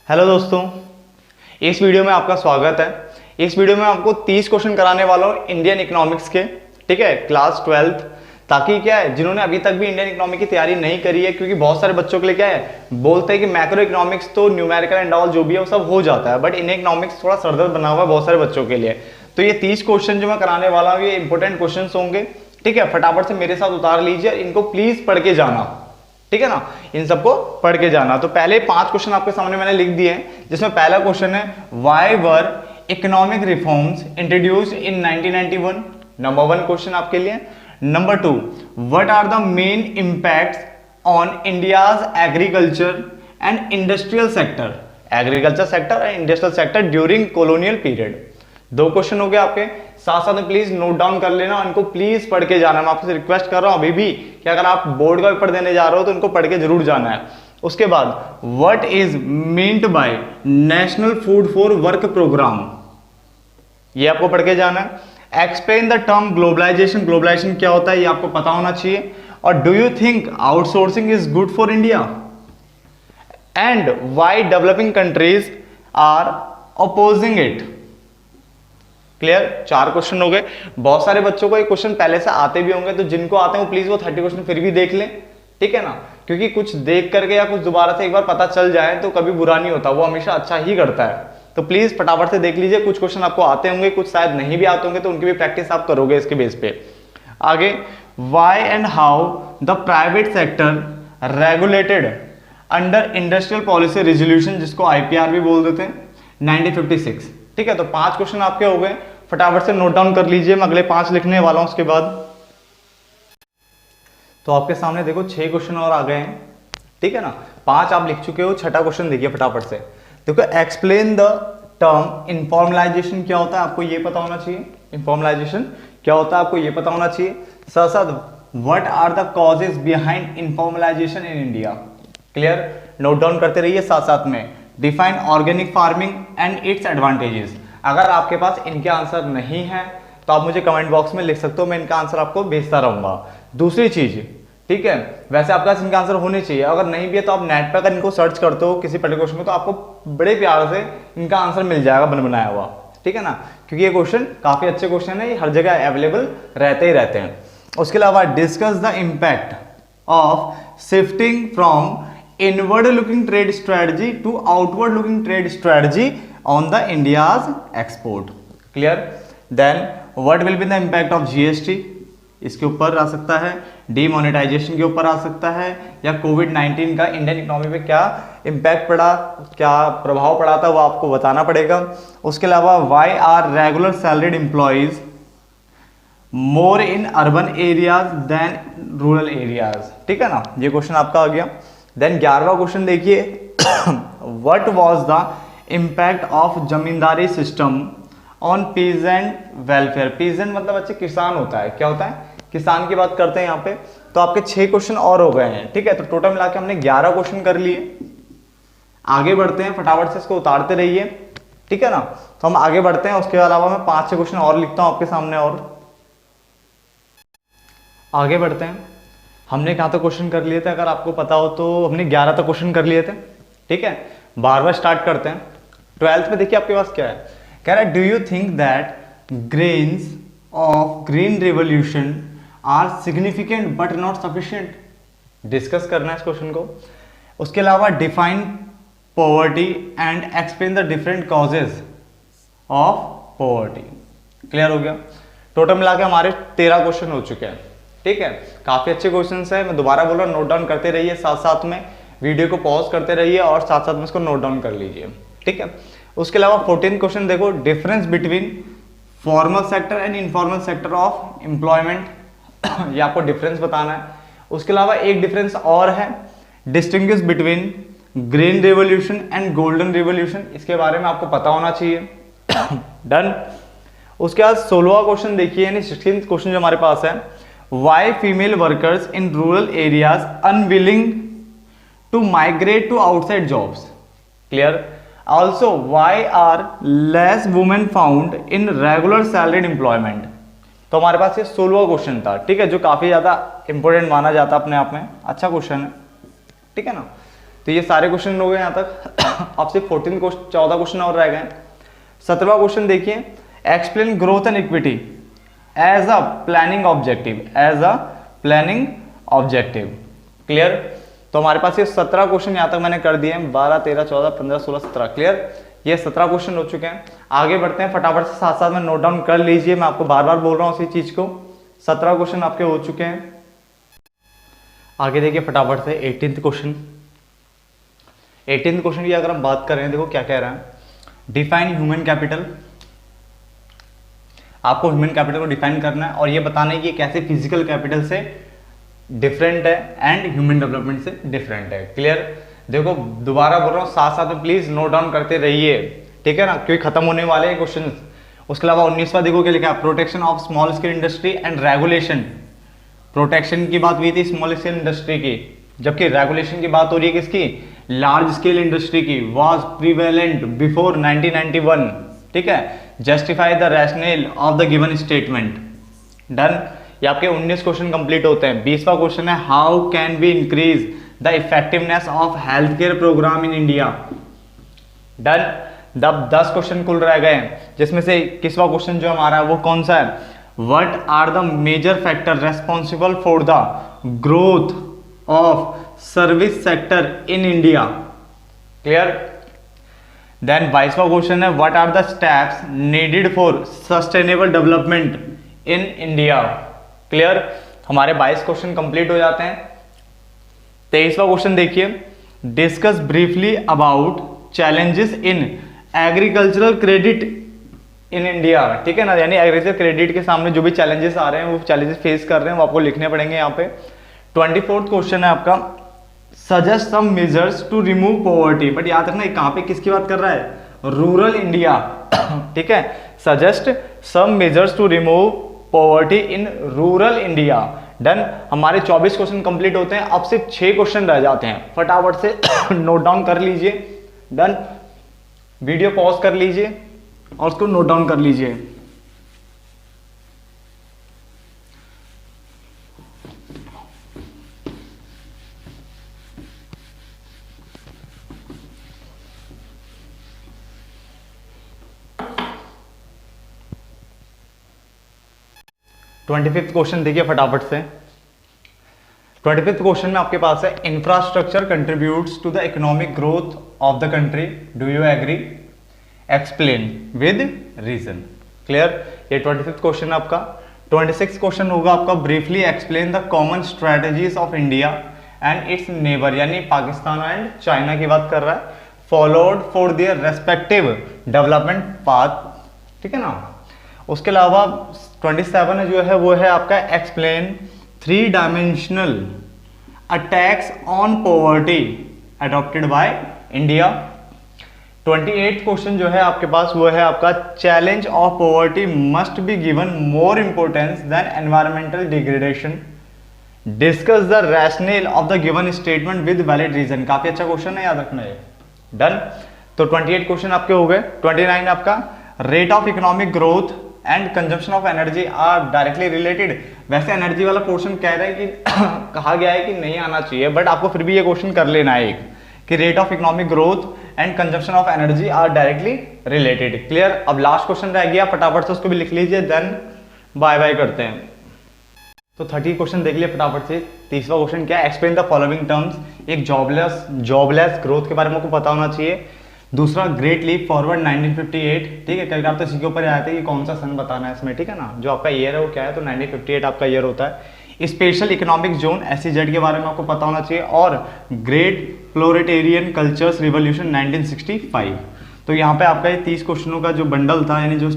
Hello दोस्तों, इस video में आपका स्वागत है। इस वीडियो में आपको 30 क्वेश्चन कराने वाला हूँ इंडियन इकोनॉमिक्स के, ठीक है, क्लास 12th। ताकि क्या है, जिन्होंने अभी तक भी इंडियन इकोनॉमिक की तैयारी नहीं करी है, क्योंकि बहुत सारे बच्चों के लिए क्या है, बोलते हैं कि मैक्रो इकोनॉमिक्स तो न्यूमेरिकल एंड ऑल जो भी है वो सब हो जाता है, बट इंडियन इकोनॉमिक्स थोड़ा सरदर्द बना हुआ है बहुत सारे बच्चों के लिए। तो ये 30 क्वेश्चन जो मैं कराने वाला हूँ ये इंपॉर्टेंट क्वेश्चन होंगे, ठीक है। फटाफट से मेरे साथ उतार लीजिए, इनको प्लीज पढ़ के जाना, ठीक है ना, इन सबको पढ़ के जाना। तो पहले 5 क्वेश्चन आपके सामने मैंने लिख दिए हैं, जिसमें पहला क्वेश्चन है why were economic reforms introduced in 1991। Number 1 question आपके लिए। Number 2, what are the main impacts on India's agriculture and industrial sector, agriculture sector and industrial sector during colonial period. 2 question हो गए आपके, साथ साथ में प्लीज नोट डाउन कर लेना, इनको प्लीज पढ़ के जाना। मैं आपसे रिक्वेस्ट कर रहा हूं अभी भी कि अगर आप बोर्ड का पेपर देने जा रहे हो तो इनको पढ़ के जरूर जाना है। उसके बाद what is meant by national food for work programme, ये आपको पढ़ के जाना है। Explain the term globalisation, globalisation क्या होता है ये आपको पता होना चाहिए। और do you think outsourcing is good for India, and why developing countries are opposing it. Clear, 4 question हो गए। बहुत सारे बच्चों को ये क्वेश्चन पहले से आते भी होंगे, तो जिनको आते हैं वो प्लीज वो 30 क्वेश्चन फिर भी देख लें, ठीक है ना, क्योंकि कुछ देख करके या कुछ दोबारा से एक बार पता चल जाए तो कभी बुरा नहीं होता, वो हमेशा अच्छा ही करता है। तो प्लीज फटाफट से देख लीजिए, कुछ क्वेश्चन आपको आते होंगे, कुछ शायद नहीं भी आते होंगे, तो उनकी भी प्रैक्टिस आप करोगे इसके बेस पे। आगे, why and how the private sector regulated under industrial policy resolution, जिसको आईपीआर भी बोल देते हैं, 1956, ठीक है। तो 5 क्वेश्चन आपके हो गए, फटाफट से नोट डाउन कर लीजिए, मैं अगले 5 लिखने वाला हूं उसके बाद। तो आपके सामने देखो 6 क्वेश्चन और आ गए हैं, ठीक है ना। 5 आप लिख चुके हो, 6ठा क्वेश्चन देखिए फटाफट से। देखो, एक्सप्लेन द टर्म इनफॉर्मलाइजेशन क्या होता है, आपको ये पता होना चाहिए। इनफॉर्मलाइजेशन क्या होता है आपको ये पता होना चाहिए। साथ साथ what are the causes behind informalisation in India, clear, note down करते रहिए साथ साथ में। Define organic farming and its advantages. अगर आपके पास इनके आंसर नहीं है तो आप मुझे कमेंट बॉक्स में लिख सकते हो, मैं इनका आंसर आपको भेजता रहूंगा। दूसरी चीज, ठीक है, वैसे आपके पास इनका आंसर होने चाहिए, अगर नहीं भी है तो आप नेट पर अगर इनको सर्च करते हो किसी पर्टिकुलर क्वेश्चन को, तो आपको बड़े प्यार से इनका आंसर मिल जाएगा बन बनाया हुआ, ठीक है ना, क्योंकि ये क्वेश्चन काफी अच्छे क्वेश्चन है, ये हर जगह अवेलेबल रहते ही रहते हैं। उसके अलावा discuss the impact of shifting from inward looking trade strategy to outward looking trade strategy on the India's export, clear. Then what will be the impact of GST, इसके ऊपर आ सकता है, डीमोनेटाइजेशन के ऊपर आ सकता है, या कोविड-19 का इंडियन इकोनॉमी पे क्या इम्पैक्ट पड़ा, क्या प्रभाव पड़ा था, वो आपको बताना पड़ेगा। उसके अलावा why are regular salaried employees more in urban areas than rural areas, ठीक है ना, ये क्वेश्चन आपका आ गया। देन 11वां क्वेश्चन देखिए, what was the impact of zamindari system on peasant welfare. Peasant मतलब अच्छे किसान होता है, क्या होता है, किसान की बात करते हैं यहाँ पे। तो आपके 6 क्वेश्चन और हो गए हैं, ठीक है। तो टोटल मिला के हमने 11 क्वेश्चन कर लिए। आगे बढ़ते हैं, फटाफट से इसको उतारते रहिए, ठीक है ना। तो हम आगे बढ़ते हैं, उसके अलावा मैं 5-6 क्वेश्चन और लिखता हूं आपके सामने। और आगे बढ़ते हैं, हमने कहाँ तक क्वेश्चन कर लिए थे, अगर आपको पता हो तो हमने 11 तक क्वेश्चन कर लिए थे, ठीक है। 12वां स्टार्ट करते हैं। 12th में देखिए आपके पास क्या है, कह रहा है do you think that grains of green revolution are significant but not sufficient. Discuss करना है इस क्वेश्चन को। उसके अलावा define poverty and explain the different causes of poverty, clear हो गया। टोटल मिला के हमारे 13 क्वेश्चन हो चुके हैं, ठीक है। काफी अच्छे क्वेश्चन है, मैं दोबारा बोल रहा हूँ, नोट डाउन करते रहिए, साथ साथ में वीडियो को पॉज करते रहिए और साथ साथ में इसको नोट डाउन कर लीजिए, ठीक है। उसके अलावा 14 क्वेश्चन देखो, difference between formal sector and informal sector of employment, ये आपको डिफरेंस बताना है। उसके अलावा एक डिफरेंस और है, distinguish between green revolution and golden revolution, इसके बारे में आपको पता होना चाहिए। डन। उसके बाद 16वां क्वेश्चन देखिए, यानी 16th क्वेश्चन जो हमारे पास है, why female workers in rural areas unwilling to migrate to outside jobs, clear. Also, why are less women found in regular salaried employment? तो हमारे पास ये 16वां क्वेश्चन था, ठीक है, जो काफी ज्यादा इंपॉर्टेंट माना जाता है अपने आप में, अच्छा क्वेश्चन है, ठीक है ना। तो ये सारे क्वेश्चन हो गए यहाँ तक। अब सिर्फ 14 क्वेश्चन और रह गए। 17वां क्वेश्चन देखिए, explain growth and equity as a planning objective, as a planning objective. Clear? तो हमारे पास ये 17 क्वेश्चन यहाँ तक मैंने कर दिए हैं, 12 13 14 15 16 17। क्लियर? ये 17 क्वेश्चन हो चुके हैं। आगे बढ़ते हैं फटाफट से, साथ साथ में नोट डाउन कर लीजिए, मैं आपको बार बार बोल रहा हूँ इसी चीज को। 17 क्वेश्चन आपके हो चुके हैं। आगे देखिए फटाफट से 18th क्वेश्चन। 18th क्वेश्चन की अगर हम बात कर रहे हैं, देखो क्या कह रहा है, डिफाइन ह्यूमन कैपिटल। आपको ह्यूमन कैपिटल को डिफाइन करना है और ये बताना है कि कैसे फिजिकल कैपिटल से डिफरेंट है एंड ह्यूमन डेवलपमेंट से डिफरेंट है। क्लियर? देखो दोबारा बोल रहा हूँ, साथ साथ में प्लीज नोट डाउन करते रहिए, ठीक है ना, क्योंकि खत्म होने वाले हैं क्वेश्चन। उसके अलावा 19वां देखो क्या लिखा है, protection of small scale industry and regulation. Protection की बात हुई थी स्मॉल स्केल इंडस्ट्री की, जबकि रेगुलेशन की बात हो रही है किसकी, लार्ज स्केल इंडस्ट्री की। वाज प्रीवेलेंट बिफोर 1991, ठीक है। Justify the rationale of the given statement. Done. ये आपके 19 क्वेश्चन कंप्लीट होते हैं। 20वां क्वेश्चन है, how can we increase the effectiveness of health care program in India. Done. 10 question कुल रह गए हैं, जिसमें से 21वां क्वेश्चन जो हमारा है वो कौन सा है, what are the major factor responsible for the growth of service sector in India. Clear? Then 22वां क्वेश्चन है, what are the steps needed for sustainable development in India. Clear? हमारे 22 क्वेश्चन कंप्लीट हो जाते हैं। 23वां क्वेश्चन देखिए, discuss briefly about challenges in agricultural credit in India. ठीक है ना, यानी एग्रीकल्चर क्रेडिट के सामने जो भी चैलेंजेस आ रहे हैं, वो चैलेंजेस फेस कर रहे हैं, वो आपको लिखने पड़ेंगे यहाँ पे। 24th क्वेश्चन है आपका, suggest some measures to remove poverty. But याद रखना कहाँ पे किसकी बात कर रहा है, रूरल इंडिया। ठीक है, suggest some measures to remove poverty in rural India. Done. हमारे 24 क्वेश्चन कंप्लीट होते हैं। अब सिर्फ 6 क्वेश्चन रह जाते हैं, फटाफट से नोट डाउन कर लीजिए। डन। वीडियो पॉज कर लीजिए और उसको नोट डाउन कर लीजिए। ट्वेंटी क्वेश्चन देखिए फटाफट से। 25th क्वेश्चन में आपके पास है, infrastructure contributes to the economic growth of the country, do you agree, explain with reason. Clear? ये 25th क्वेश्चन है आपका। 26th क्वेश्चन होगा आपका, briefly explain the common strategies of India and its neighbour, यानी पाकिस्तान एंड चाइना की बात कर रहा है, followed for their respective development path. ठीक है ना। उसके अलावा 27 जो है वो है आपका, explain 3 dimensional attacks on poverty adopted by India. 28th question जो है आपके पास वो है आपका, challenge of poverty must be given more importance than environmental degradation, discuss the rationale of the given statement with valid reason. काफी अच्छा question है, याद रखना है। डन। तो 28 क्वेश्चन आपके हो गए। 29 आपका, rate of economic growth and consumption of energy are directly related. वैसे एनर्जी वाला पोर्शन कह रहा है कि कहा गया है कि नहीं आना चाहिए, बट आपको फिर भी ये क्वेश्चन कर लेना है एक, कि rate of economic growth and consumption of energy are directly related. Clear? अब लास्ट क्वेश्चन रह गया, फटाफट से उसको भी लिख लीजिए, देन बाय बाय करते हैं। तो 30 क्वेश्चन देख लिया फटाफट से। 30वां क्वेश्चन क्या है, एक्सप्लेन द फॉलोइंग टर्म्स। एक जॉबलेस ग्रोथ के बारे में आपको पता होना चाहिए। दूसरा, ग्रेट लीप फॉरवर्ड 1958। ठीक है, कल आप तो इसी के ऊपर आए थे कि कौन सा सन बताना है इसमें। ठीक है ना, जो आपका ईयर है वो क्या है, तो 1958 आपका ईयर होता है। स्पेशल इकोनॉमिक जोन SEZ के बारे में आपको पता होना चाहिए, और ग्रेट प्रोलेटेरियन कल्चर्स रिवॉल्यूशन 1965। तो यहाँ पे आपका ये 30 क्वेश्चनों का जो बंडल था, यानी जो,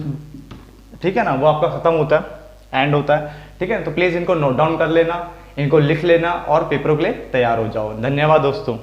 ठीक है ना, वो आपका खत्म होता है, एंड होता है। ठीक है, तो प्लीज इनको नोट डाउन कर लेना, इनको लिख लेना और पेपरों के लिए तैयार हो जाओ। धन्यवाद दोस्तों।